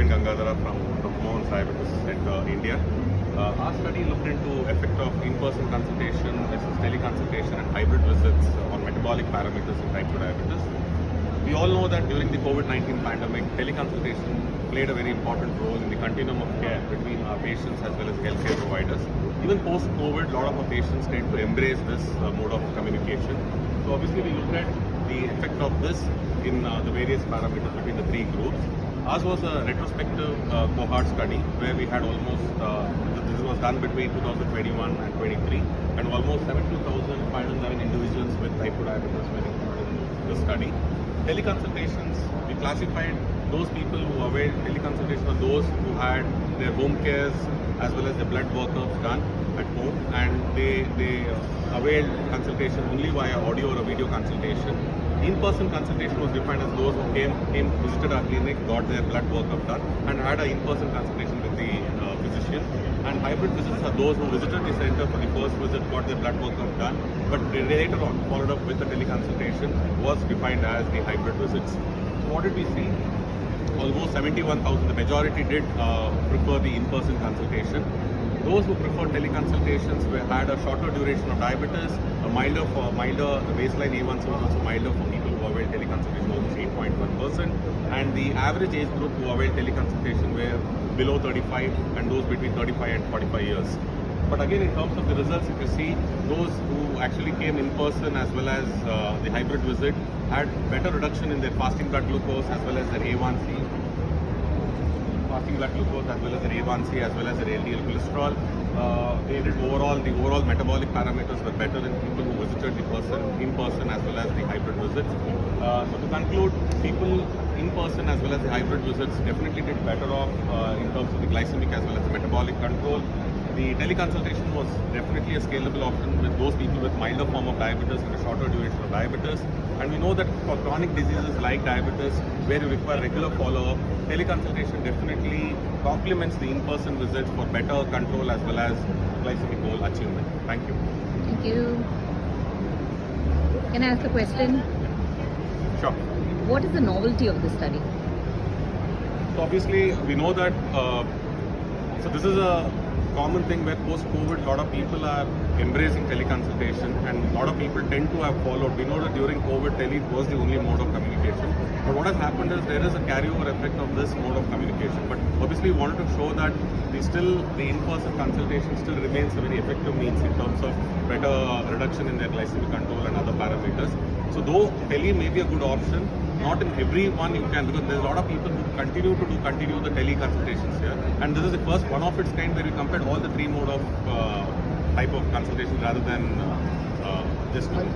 Gangadhara from Dr. Mohan's Diabetes Center, India. Our study looked into effect of in-person consultation versus teleconsultation and hybrid visits on metabolic parameters in type 2 diabetes. We all know that during the COVID-19 pandemic, teleconsultation played a very important role in the continuum of care between our patients as well as healthcare providers. Even post-COVID, a lot of our patients tend to embrace this mode of communication. So obviously we looked at the effect of this in the various parameters between the three groups. Ours was a retrospective cohort study where we had almost, this was done between 2021 and 23, and almost 72,507 individuals with type 2 diabetes were included in the study. Teleconsultations, we classified those people who availed teleconsultation are those who had their home cares as well as their blood workups done at home, and they availed consultation only via audio or a video consultation. In-person consultation was defined as those who came visited our clinic, got their blood workup done, and had an in-person consultation with the physician. And hybrid visits are those who visited the center for the first visit, got their blood workup done, but later on followed up with a teleconsultation, was defined as the hybrid visits. So what did we see? Almost 71,000, the majority did prefer the in-person consultation. Those who preferred teleconsultations had a shorter duration of diabetes, a milder, the baseline A1C was also milder for people who availed teleconsultation, almost 8.1%, and the average age group who availed teleconsultation were below 35 and those between 35 and 45 years. But again, in terms of the results, if you see, those who actually came in person as well as the hybrid visit had better reduction in their fasting blood glucose as well as their A1C, fasting blood glucose as well as their A1C as well as their LDL cholesterol. They did the overall metabolic parameters were better in people who visited in person as well as the hybrid visits. So to conclude, people in person as well as the hybrid visits definitely did better off in terms of the glycemic as well as the metabolic control. The teleconsultation was definitely a scalable option with those people with milder form of diabetes and a shorter duration of diabetes. And we know that for chronic diseases like diabetes, where you require regular follow-up, teleconsultation definitely complements the in-person visits for better control as well as glycemic goal achievement. Thank you. Thank you. Can I ask a question? Sure. What is the novelty of the study? So obviously, we know that, so this is a common thing where post-COVID, a lot of people are embracing teleconsultation and a lot of people tend to have followed. We know that during COVID, tele was the only mode of communication. But what has happened is there is a carryover effect of this mode of communication. But obviously, we wanted to show that the in-person consultation still remains a very effective means in terms of better reduction in their glycemic control and other parameters. So though tele may be a good option, not in every one you can, because there's a lot of people who continue the teleconsultations here, and this is the first one of its kind where we compared all the three mode of type of consultation rather than just one.